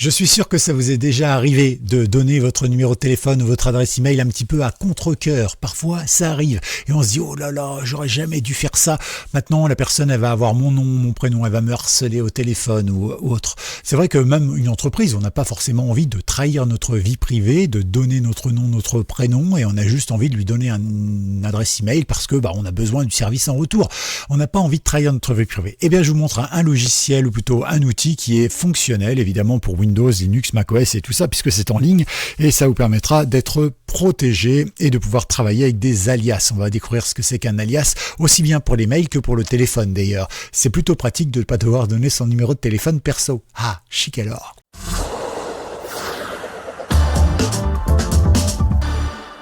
Je suis sûr que ça vous est déjà arrivé de donner votre numéro de téléphone ou votre adresse email un petit peu à contre-cœur. Parfois, ça arrive et on se dit « Oh là là, j'aurais jamais dû faire ça. Maintenant, la personne, elle va avoir mon nom, mon prénom, elle va me harceler au téléphone ou autre. » C'est vrai que même une entreprise, on n'a pas forcément envie de trahir notre vie privée, de donner notre nom, notre prénom et on a juste envie de lui donner une adresse email parce que on a besoin du service en retour. On n'a pas envie de trahir notre vie privée. Eh bien, je vous montre un logiciel ou plutôt un outil qui est fonctionnel, évidemment pour Windows, Linux, macOS et tout ça, puisque c'est en ligne, et ça vous permettra d'être protégé et de pouvoir travailler avec des alias. On va découvrir ce que c'est qu'un alias, aussi bien pour les mails que pour le téléphone d'ailleurs. C'est plutôt pratique de ne pas devoir donner son numéro de téléphone perso. Ah, chic alors.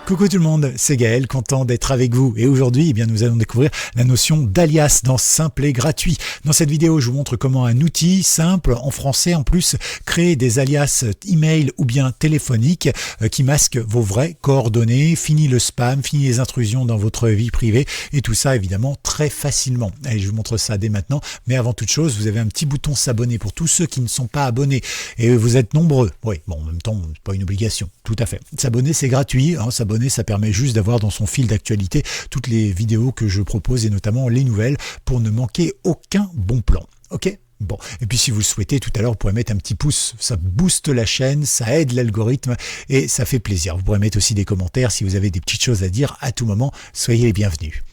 Coucou tout le monde, c'est Gaël, content d'être avec vous. Et aujourd'hui, nous allons découvrir la notion d'alias dans Simple et Gratuit. Dans cette vidéo, je vous montre comment un outil simple, en français en plus, crée des alias email ou bien téléphoniques qui masquent vos vraies coordonnées, fini le spam, fini les intrusions dans votre vie privée et tout ça évidemment très facilement. Allez, je vous montre ça dès maintenant. Mais avant toute chose, vous avez un petit bouton s'abonner pour tous ceux qui ne sont pas abonnés. Et vous êtes nombreux. Oui, bon, en même temps, c'est pas une obligation. Tout à fait. S'abonner, c'est gratuit. S'abonner, ça permet juste d'avoir dans son fil d'actualité toutes les vidéos que je propose et notamment les nouvelles pour ne manquer aucun bon plan. Ok ? Bon, et puis si vous le souhaitez, tout à l'heure, vous pourrez mettre un petit pouce, ça booste la chaîne, ça aide l'algorithme et ça fait plaisir. Vous pourrez mettre aussi des commentaires si vous avez des petites choses à dire à tout moment. Soyez les bienvenus.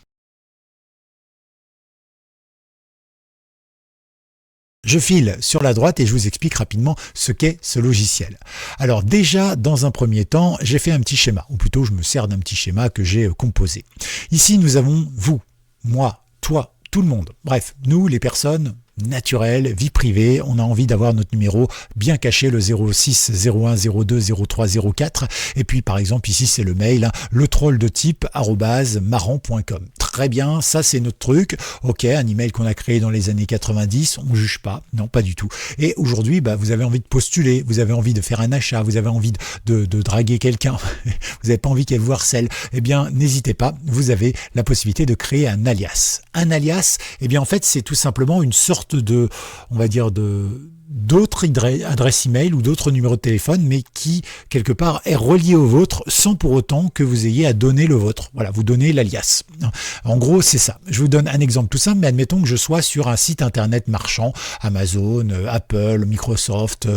Je file sur la droite et je vous explique rapidement ce qu'est ce logiciel. Alors déjà, dans un premier temps, j'ai fait un petit schéma, ou plutôt je me sers d'un petit schéma que j'ai composé. Ici, nous avons vous, moi, toi, tout le monde. Bref, nous, les personnes naturelles, vie privée, on a envie d'avoir notre numéro bien caché, le 06 01 02 03 04. Et puis par exemple, ici c'est le mail, le troll de type @marrant.com. Très bien, ça c'est notre truc. Ok, un email qu'on a créé dans les années 90, on juge pas, non pas du tout. Et aujourd'hui, vous avez envie de postuler, vous avez envie de faire un achat, vous avez envie de draguer quelqu'un, vous n'avez pas envie qu'elle vous harcèle, eh bien n'hésitez pas, vous avez la possibilité de créer un alias. Un alias, eh bien en fait c'est tout simplement une sorte de, on va dire d'autres adresses email ou d'autres numéros de téléphone, mais qui, quelque part, est relié au vôtre sans pour autant que vous ayez à donner le vôtre. Voilà, vous donnez l'alias. En gros, c'est ça. Je vous donne un exemple tout simple, mais admettons que je sois sur un site internet marchand, Amazon, Apple, Microsoft,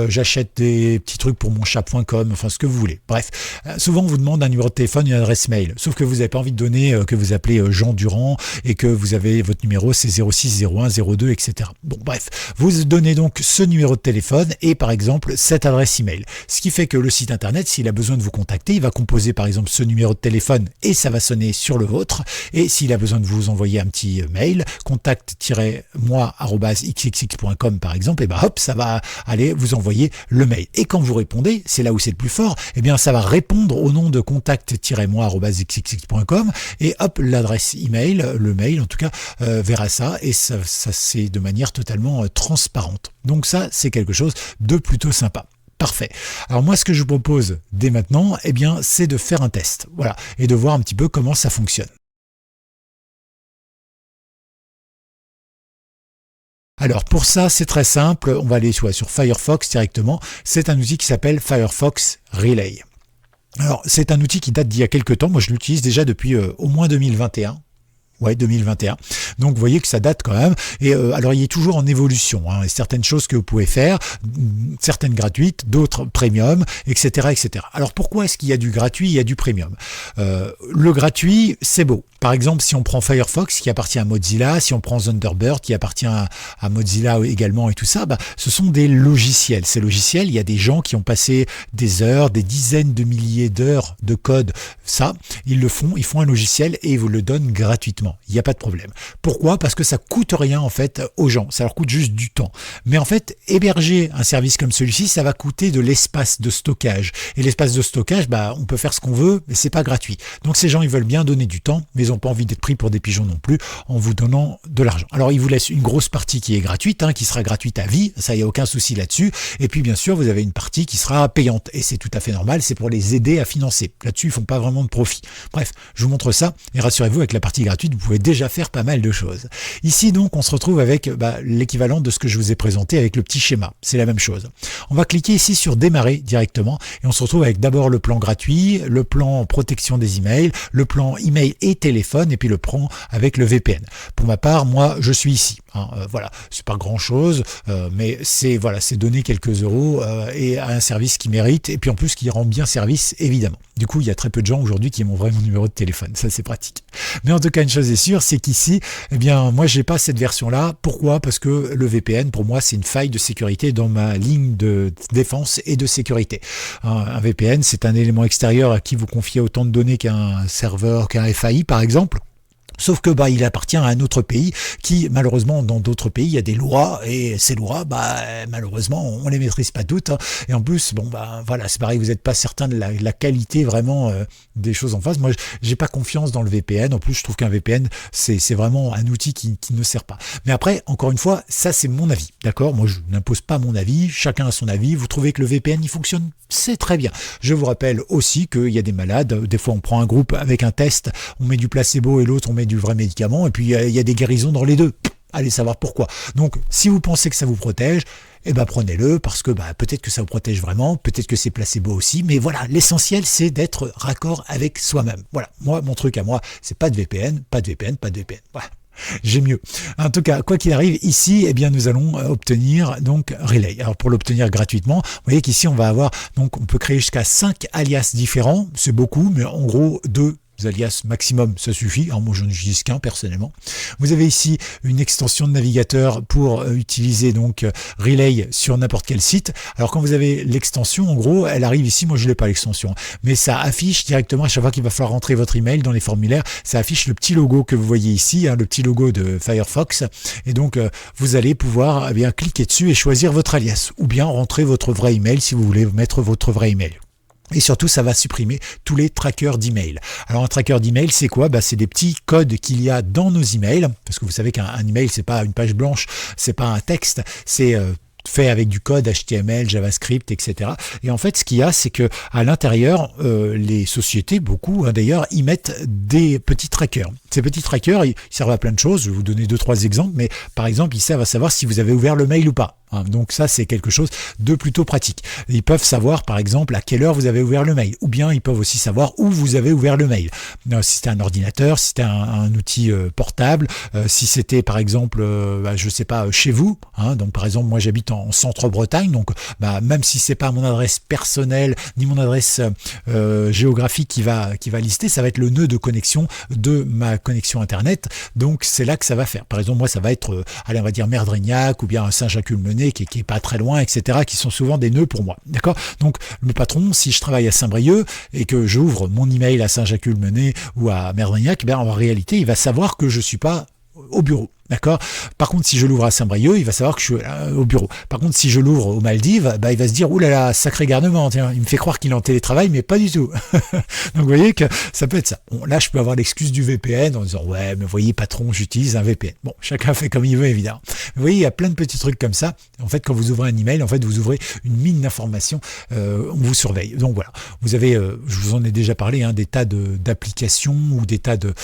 j'achète des petits trucs pour mon chat.com, enfin ce que vous voulez. Bref, souvent on vous demande un numéro de téléphone et une adresse mail, sauf que vous n'avez pas envie de donner que vous appelez Jean Durand et que vous avez votre numéro, c'est 06 01 02, etc. Bon, bref, vous donnez donc ce numéro de téléphone et par exemple cette adresse email. Ce qui fait que le site internet, s'il a besoin de vous contacter, il va composer par exemple ce numéro de téléphone et ça va sonner sur le vôtre. Et s'il a besoin de vous envoyer un petit mail, contact-moi@xxx.com par exemple, et hop, ça va aller vous envoyer le mail. Et quand vous répondez, c'est là où c'est le plus fort, eh bien ça va répondre au nom de contact-moi@xxx.com et hop, l'adresse email, le mail en tout cas, verra ça et ça c'est de manière totalement transparente. Donc ça, c'est quelque chose de plutôt sympa. Parfait. Alors moi, ce que je vous propose dès maintenant, eh bien, c'est de faire un test. Voilà. Et de voir un petit peu comment ça fonctionne. Alors pour ça, c'est très simple. On va aller sur Firefox directement. C'est un outil qui s'appelle Firefox Relay. Alors, c'est un outil qui date d'il y a quelques temps. Moi, je l'utilise déjà depuis au moins 2021. Ouais, 2021. Donc, vous voyez que ça date quand même. Et alors, il est toujours en évolution. Et certaines choses que vous pouvez faire, certaines gratuites, d'autres premium, etc., etc. Alors, pourquoi est-ce qu'il y a du gratuit, il y a du premium ? Le gratuit, c'est beau. Par exemple, si on prend Firefox, qui appartient à Mozilla, si on prend Thunderbird, qui appartient à Mozilla également et tout ça, ce sont des logiciels. Ces logiciels, il y a des gens qui ont passé des heures, des dizaines de milliers d'heures de code. Ça, ils le font, ils font un logiciel et ils vous le donnent gratuitement. Il n'y a pas de problème. Pourquoi ? Parce que ça coûte rien en fait aux gens. Ça leur coûte juste du temps. Mais en fait, héberger un service comme celui-ci, ça va coûter de l'espace de stockage. Et l'espace de stockage, on peut faire ce qu'on veut, mais c'est pas gratuit. Donc ces gens, ils veulent bien donner du temps, mais ils n'ont pas envie d'être pris pour des pigeons non plus en vous donnant de l'argent. Alors ils vous laissent une grosse partie qui est gratuite, qui sera gratuite à vie. Ça, il n'y a aucun souci là-dessus. Et puis bien sûr, vous avez une partie qui sera payante. Et c'est tout à fait normal. C'est pour les aider à financer. Là-dessus, ils font pas vraiment de profit. Bref, je vous montre ça. Et rassurez-vous, avec la partie gratuite, vous pouvez déjà faire pas mal de choses. Ici donc on se retrouve avec l'équivalent de ce que je vous ai présenté avec le petit schéma, c'est la même chose. On va cliquer ici sur démarrer directement et on se retrouve avec d'abord le plan gratuit, le plan protection des emails, le plan email et téléphone et puis le plan avec le VPN. Pour ma part, moi je suis ici. Voilà, c'est pas grand chose, mais c'est donner quelques euros et à un service qui mérite et puis en plus qui rend bien service évidemment. Du coup, il y a très peu de gens aujourd'hui qui m'ont vraiment mon numéro de téléphone, ça c'est pratique. Mais en tout cas, une chose est sûre, c'est qu'ici, moi j'ai pas cette version-là. Pourquoi ? Parce que le VPN, pour moi, c'est une faille de sécurité dans ma ligne de défense et de sécurité. Un VPN, c'est un élément extérieur à qui vous confiez autant de données qu'un serveur, qu'un FAI par exemple. Sauf que il appartient à un autre pays qui, malheureusement, dans d'autres pays, il y a des lois et ces lois, malheureusement, on les maîtrise pas toutes. Et en plus, c'est pareil, vous n'êtes pas certain de la qualité vraiment des choses en face. Moi, j'ai pas confiance dans le VPN. En plus, je trouve qu'un VPN, c'est vraiment un outil qui ne sert pas. Mais après, encore une fois, ça c'est mon avis, d'accord ? Moi, je n'impose pas mon avis. Chacun a son avis. Vous trouvez que le VPN, il fonctionne ? C'est très bien. Je vous rappelle aussi qu'il y a des malades. Des fois, on prend un groupe avec un test, on met du placebo et l'autre, on met du vrai médicament, et puis il y a des guérisons dans les deux. Allez savoir pourquoi. Donc, si vous pensez que ça vous protège, prenez-le, parce que peut-être que ça vous protège vraiment, peut-être que c'est placebo aussi, mais voilà, l'essentiel, c'est d'être raccord avec soi-même. Voilà, moi, mon truc à moi, c'est pas de VPN, pas de VPN, pas de VPN. Voilà. J'ai mieux. En tout cas, quoi qu'il arrive, ici, nous allons obtenir donc Relay. Alors pour l'obtenir gratuitement, vous voyez qu'ici on va avoir, donc on peut créer jusqu'à 5 alias différents, c'est beaucoup, mais en gros 2 alias maximum, ça suffit. Alors moi, je n'utilise qu'un personnellement. Vous avez ici une extension de navigateur pour utiliser donc Relay sur n'importe quel site. Alors quand vous avez l'extension, en gros, elle arrive ici. Moi, je l'ai pas l'extension, mais ça affiche directement à chaque fois qu'il va falloir rentrer votre email dans les formulaires. Ça affiche le petit logo que vous voyez ici, le petit logo de Firefox. Et donc, vous allez pouvoir cliquer dessus et choisir votre alias, ou bien rentrer votre vrai email si vous voulez mettre votre vrai email. Et surtout, ça va supprimer tous les trackers d'email. Alors, un tracker d'email, c'est quoi ? C'est des petits codes qu'il y a dans nos emails. Parce que vous savez qu'un email, c'est pas une page blanche, c'est pas un texte, c'est fait avec du code HTML, JavaScript, etc. Et en fait, ce qu'il y a, c'est que à l'intérieur, les sociétés, beaucoup d'ailleurs, y mettent des petits trackers. Ces petits trackers, ils servent à plein de choses. Je vais vous donner 2-3 exemples, mais par exemple, ils servent à savoir si vous avez ouvert le mail ou pas. Donc ça, c'est quelque chose de plutôt pratique. Ils peuvent savoir, par exemple, à quelle heure vous avez ouvert le mail, ou bien ils peuvent aussi savoir où vous avez ouvert le mail. Si c'était un ordinateur, si c'était un outil portable, si c'était, par exemple, je sais pas, chez vous. Donc par exemple, moi j'habite en centre-Bretagne, donc même si c'est pas mon adresse personnelle ni mon adresse géographique qui va lister, ça va être le nœud de connexion de ma connexion internet. Donc c'est là que ça va faire. Par exemple, moi ça va être, on va dire Merdrignac ou bien Saint-Jacques-Ulmenay qui est pas très loin, etc., qui sont souvent des nœuds pour moi. D'accord ? Donc, le patron, si je travaille à Saint-Brieuc et que j'ouvre mon email à Saint-Jacques-Ulmenay ou à Merdrignac, en réalité, il va savoir que je suis pas au bureau. D'accord ? Par contre, si je l'ouvre à Saint-Brieuc, il va savoir que je suis au bureau. Par contre, si je l'ouvre aux Maldives, il va se dire, oulala, sacré garnement, tiens, il me fait croire qu'il est en télétravail, mais pas du tout. Donc, vous voyez que ça peut être ça. Bon, là, je peux avoir l'excuse du VPN en disant, ouais, mais vous voyez, patron, j'utilise un VPN. Bon, chacun fait comme il veut, évidemment. Mais vous voyez, il y a plein de petits trucs comme ça. En fait, quand vous ouvrez un email, vous ouvrez une mine d'informations, on vous surveille. Donc, voilà. Vous avez, je vous en ai déjà parlé, des tas d'applications ou des tas de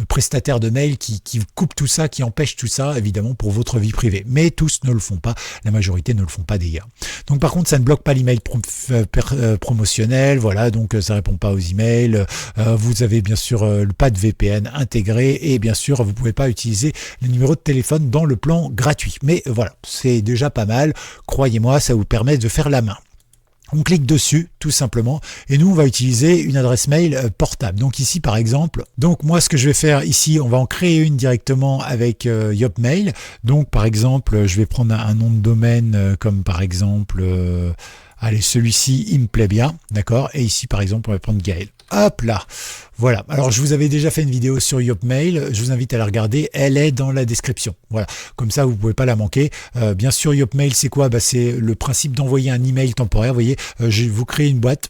prestataires de mails qui coupent tout ça, qui empêche tout ça, évidemment, pour votre vie privée. Mais tous ne le font pas, la majorité ne le font pas d'ailleurs. Donc par contre, ça ne bloque pas l'email promotionnel, voilà, donc ça répond pas aux emails. Vous avez bien sûr pas de VPN intégré et bien sûr, vous pouvez pas utiliser le numéro de téléphone dans le plan gratuit. Mais voilà, c'est déjà pas mal. Croyez-moi, ça vous permet de faire la main. On clique dessus, tout simplement, et nous, on va utiliser une adresse mail portable. Donc ici, par exemple, donc moi, ce que je vais faire ici, on va en créer une directement avec Yopmail. Donc, par exemple, je vais prendre un nom de domaine comme par exemple, allez, celui-ci, il me plaît bien, d'accord ? Et ici, par exemple, on va prendre Gaël. Hop là, voilà. Alors, je vous avais déjà fait une vidéo sur Yopmail. Je vous invite à la regarder. Elle est dans la description. Voilà. Comme ça, vous pouvez pas la manquer. Bien sûr, Yopmail, c'est quoi ? C'est le principe d'envoyer un email temporaire. Vous voyez, je vous crée une boîte.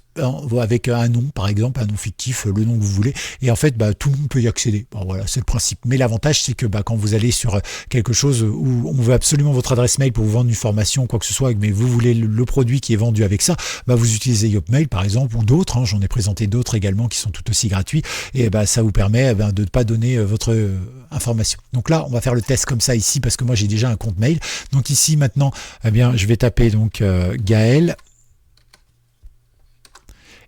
avec un nom, par exemple, un nom fictif, le nom que vous voulez, et en fait, tout le monde peut y accéder. Bon, voilà, c'est le principe. Mais l'avantage, c'est que quand vous allez sur quelque chose où on veut absolument votre adresse mail pour vous vendre une formation, quoi que ce soit, mais vous voulez le produit qui est vendu avec ça, vous utilisez Yopmail, par exemple, ou d'autres, hein, j'en ai présenté d'autres également qui sont tout aussi gratuits, et ça vous permet de ne pas donner votre information. Donc là, on va faire le test comme ça ici, parce que moi, j'ai déjà un compte mail. Donc ici, maintenant, je vais taper donc Gaël,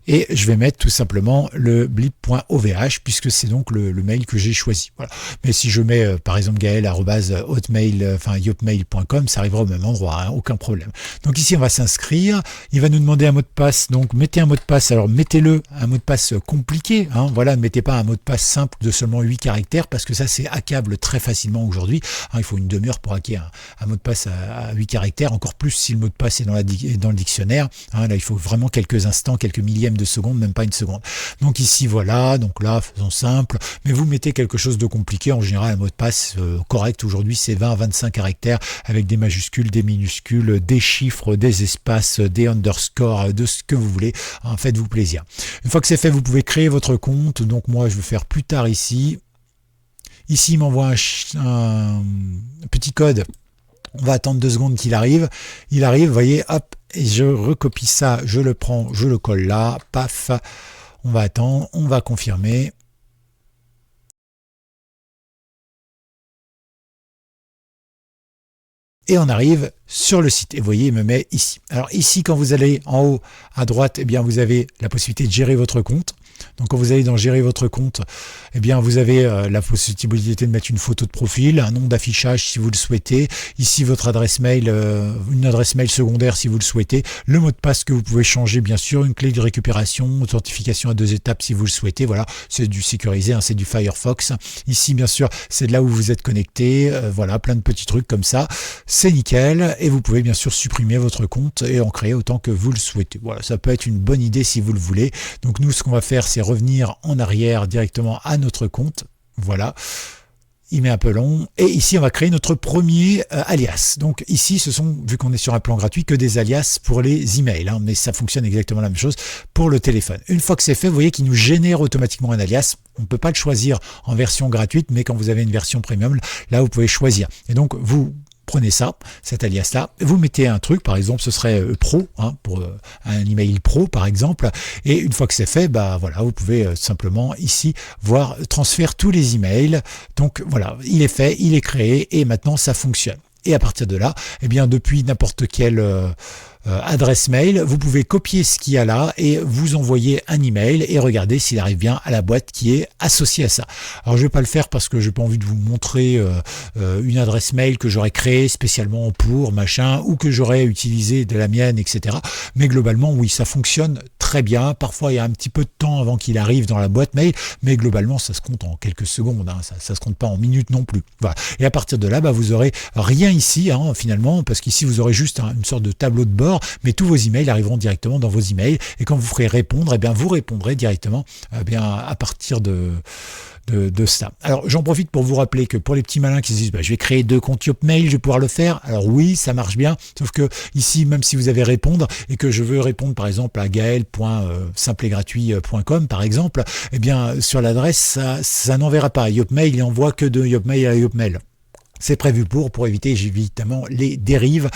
et je vais mettre tout simplement le blip.ovh puisque c'est donc le mail que j'ai choisi. Voilà. Mais si je mets par exemple gaël@hotmail.com, ça arrivera au même endroit, hein, aucun problème. Donc ici on va s'inscrire, il va nous demander un mot de passe, donc mettez un mot de passe, alors mettez-le un mot de passe compliqué, hein, voilà, ne mettez pas un mot de passe simple de seulement 8 caractères parce que ça c'est hackable très facilement aujourd'hui, hein, il faut une demi-heure pour hacker un mot de passe à 8 caractères, encore plus si le mot de passe est dans le dictionnaire, hein, là il faut vraiment quelques instants, quelques millièmes de seconde, même pas une seconde. Donc ici voilà, donc là faisons simple, mais vous mettez quelque chose de compliqué, en général un mot de passe correct aujourd'hui c'est 20 à 25 caractères avec des majuscules, des minuscules, des chiffres, des espaces, des underscores, de ce que vous voulez, hein, faites-vous plaisir. Une fois que c'est fait, vous pouvez créer votre compte, donc moi je vais faire plus tard ici. Ici il m'envoie un petit code. On va attendre 2 secondes qu'il arrive. Il arrive, vous voyez, hop, et je recopie ça, je le prends, je le colle là, paf. On va attendre, on va confirmer. Et on arrive sur le site. Et vous voyez, il me met ici. Alors ici, quand vous allez en haut à droite, vous avez la possibilité de gérer votre compte. Donc quand vous allez dans gérer votre compte, vous avez la possibilité de mettre une photo de profil, un nom d'affichage si vous le souhaitez, ici votre adresse mail, une adresse mail secondaire si vous le souhaitez, le mot de passe que vous pouvez changer bien sûr, une clé de récupération, authentification à 2 étapes si vous le souhaitez, voilà, c'est du sécurisé, hein, c'est du Firefox. Ici bien sûr, c'est de là où vous êtes connecté, voilà, plein de petits trucs comme ça, c'est nickel, et vous pouvez bien sûr supprimer votre compte et en créer autant que vous le souhaitez. Voilà, ça peut être une bonne idée si vous le voulez. Donc nous, ce qu'on va faire, c'est revenir en arrière directement à notre compte. Voilà. Il met un peu long. Et ici, on va créer notre premier alias. Donc ici, ce sont, vu qu'on est sur un plan gratuit, que des alias pour les emails. Hein, mais ça fonctionne exactement la même chose pour le téléphone. Une fois que c'est fait, vous voyez qu'il nous génère automatiquement un alias. On ne peut pas le choisir en version gratuite, mais quand vous avez une version premium, là, vous pouvez choisir. Et donc, vous prenez ça, cet alias-là, vous mettez un truc, par exemple, ce serait pro, hein, pour un email pro, par exemple, et une fois que c'est fait, voilà, vous pouvez simplement ici voir transférer tous les emails. Donc voilà, il est fait, il est créé, et maintenant ça fonctionne. Et à partir de là, depuis n'importe quelle adresse mail, vous pouvez copier ce qu'il y a là et vous envoyer un email et regarder s'il arrive bien à la boîte qui est associée à ça. Alors je vais pas le faire parce que j'ai pas envie de vous montrer une adresse mail que j'aurais créée spécialement pour machin ou que j'aurais utilisé de la mienne, etc. Mais globalement, oui, ça fonctionne très bien. Parfois, il y a un petit peu de temps avant qu'il arrive dans la boîte mail, mais globalement, ça se compte en quelques secondes. Hein. Ça se compte pas en minutes non plus. Voilà. Et à partir de là, vous aurez rien ici, hein, finalement, parce qu'ici, vous aurez juste une sorte de tableau de bord, mais tous vos emails arriveront directement dans vos emails. Et quand vous ferez répondre, vous répondrez directement à partir de ça. Alors j'en profite pour vous rappeler que pour les petits malins qui se disent je vais créer 2 comptes Yopmail, je vais pouvoir le faire. Alors oui, ça marche bien, sauf que ici, même si vous avez répondre et que je veux répondre par exemple à gaël.simpleetgratuit.com par exemple, sur l'adresse, ça n'enverra pas. Yopmail, il envoie que de Yopmail à Yopmail. C'est prévu pour éviter évidemment les dérives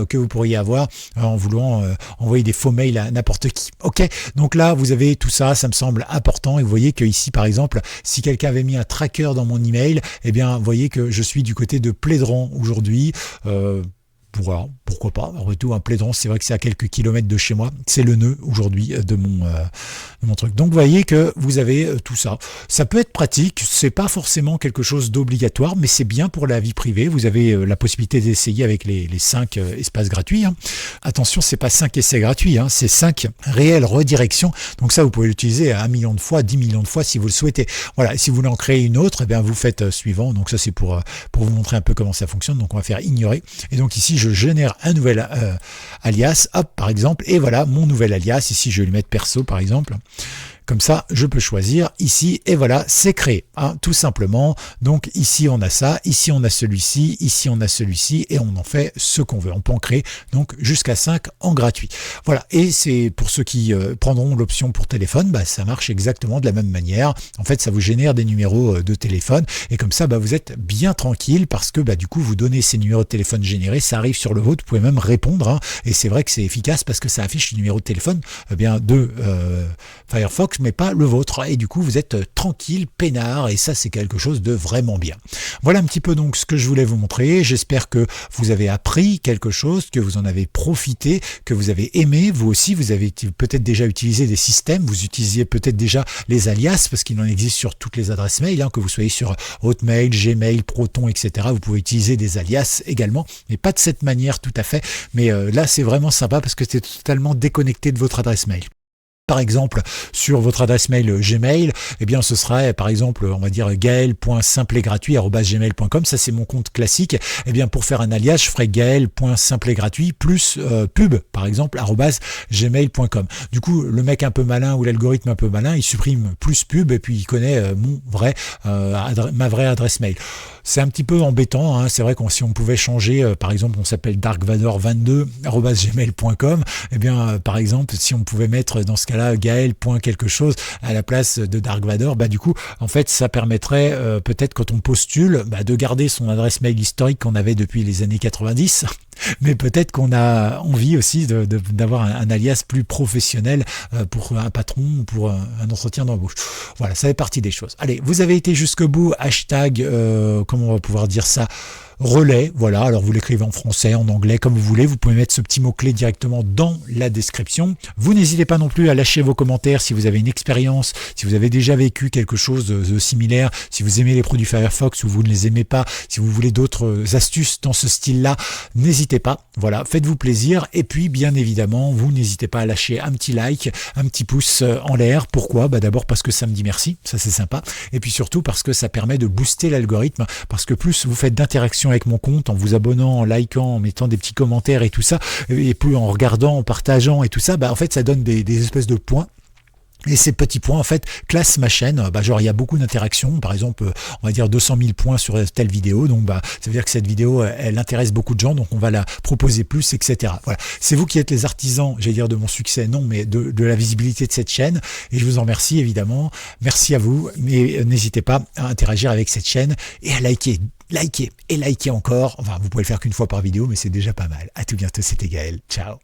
que vous pourriez avoir en voulant envoyer des faux mails à n'importe qui. Ok, donc là vous avez tout ça, ça me semble important et vous voyez que ici par exemple, si quelqu'un avait mis un tracker dans mon email, vous voyez que je suis du côté de Plédran aujourd'hui. Voilà, pourquoi pas. Après tout, un Plédran, c'est vrai que c'est à quelques kilomètres de chez moi. C'est le nœud aujourd'hui de mon truc. Donc, vous voyez que vous avez tout ça. Ça peut être pratique. C'est pas forcément quelque chose d'obligatoire, mais c'est bien pour la vie privée. Vous avez la possibilité d'essayer avec les 5 espaces gratuits. Hein. Attention, c'est pas 5 essais gratuits. Hein. C'est 5 réelles redirections. Donc ça, vous pouvez l'utiliser 1 million de fois, 10 millions de fois si vous le souhaitez. Voilà. Si vous voulez en créer une autre, vous faites suivant. Donc ça, c'est pour vous montrer un peu comment ça fonctionne. Donc on va faire ignorer. Et donc ici, je génère un nouvel alias, hop, par exemple, et voilà mon nouvel alias. Ici, je vais lui mettre perso, par exemple. Comme ça, je peux choisir ici et voilà, c'est créé, hein, tout simplement. Donc ici on a ça, ici on a celui-ci, ici on a celui-ci et on en fait ce qu'on veut. On peut en créer donc jusqu'à 5 en gratuit. Voilà, et c'est pour ceux qui prendront l'option pour téléphone, bah, ça marche exactement de la même manière. En fait, ça vous génère des numéros de téléphone et comme ça, bah, vous êtes bien tranquille parce que bah, du coup, vous donnez ces numéros de téléphone générés, ça arrive sur le vôtre, vous pouvez même répondre, hein, et c'est vrai que c'est efficace parce que ça affiche le numéro de téléphone bien de Firefox, mais pas le vôtre. Et du coup, vous êtes tranquille, peinard, et ça, c'est quelque chose de vraiment bien. Voilà un petit peu donc ce que je voulais vous montrer. J'espère que vous avez appris quelque chose, que vous en avez profité, que vous avez aimé. Vous aussi, vous avez peut-être déjà utilisé des systèmes, vous utilisiez peut-être déjà les alias, parce qu'il en existe sur toutes les adresses mail, hein, que vous soyez sur Hotmail, Gmail, Proton, etc. Vous pouvez utiliser des alias également, mais pas de cette manière tout à fait. Mais là, c'est vraiment sympa parce que c'est totalement déconnecté de votre adresse mail. Par exemple, sur votre adresse mail Gmail, eh bien, ce serait, par exemple, on va dire gaël.simpleetgratuit@gmail.com. Ça, c'est mon compte classique. Eh bien, pour faire un alias, je ferai gaël.simpleetgratuit plus pub, par exemple, @gmail.com. Du coup, le mec un peu malin ou l'algorithme un peu malin, il supprime plus pub et puis il connaît ma vraie adresse mail. C'est un petit peu embêtant, hein. C'est vrai que si on pouvait changer, par exemple, on s'appelle darkvador22@gmail.com, eh bien, par exemple, si on pouvait mettre dans ce cas-là Gaël. quelque chose à la place de Dark Vador, bah du coup, en fait, ça permettrait peut-être quand on postule, bah, de garder son adresse mail historique qu'on avait depuis les années 90. Mais peut-être qu'on a envie aussi d'avoir un alias plus professionnel pour un patron ou pour un entretien d'embauche. Voilà, ça fait partie des choses. Allez, vous avez été jusqu'au bout, hashtag, comment on va pouvoir dire ça, relais, voilà, alors vous l'écrivez en français, en anglais, comme vous voulez, vous pouvez mettre ce petit mot-clé directement dans la description. Vous n'hésitez pas non plus à lâcher vos commentaires si vous avez une expérience, si vous avez déjà vécu quelque chose de similaire, si vous aimez les produits Firefox ou vous ne les aimez pas, si vous voulez d'autres astuces dans ce style-là, n'hésitez pas, voilà, faites-vous plaisir, et puis bien évidemment, vous n'hésitez pas à lâcher un petit like, un petit pouce en l'air. Pourquoi ? Bah d'abord parce que ça me dit merci, ça c'est sympa, et puis surtout parce que ça permet de booster l'algorithme, parce que plus vous faites d'interaction avec mon compte, en vous abonnant, en likant, en mettant des petits commentaires et tout ça, et plus en regardant, en partageant et tout ça, bah en fait ça donne des espèces de points. Et ces petits points, en fait, classent ma chaîne. Bah, genre, il y a beaucoup d'interactions. Par exemple, on va dire 200 000 points sur telle vidéo. Donc, bah, ça veut dire que cette vidéo, elle intéresse beaucoup de gens. Donc, on va la proposer plus, etc. Voilà. C'est vous qui êtes les artisans, j'allais dire de mon succès, non, mais de la visibilité de cette chaîne. Et je vous en remercie, évidemment. Merci à vous. Mais n'hésitez pas à interagir avec cette chaîne et à liker et liker encore. Enfin, vous pouvez le faire qu'une fois par vidéo, mais c'est déjà pas mal. À tout bientôt, c'était Gaël. Ciao.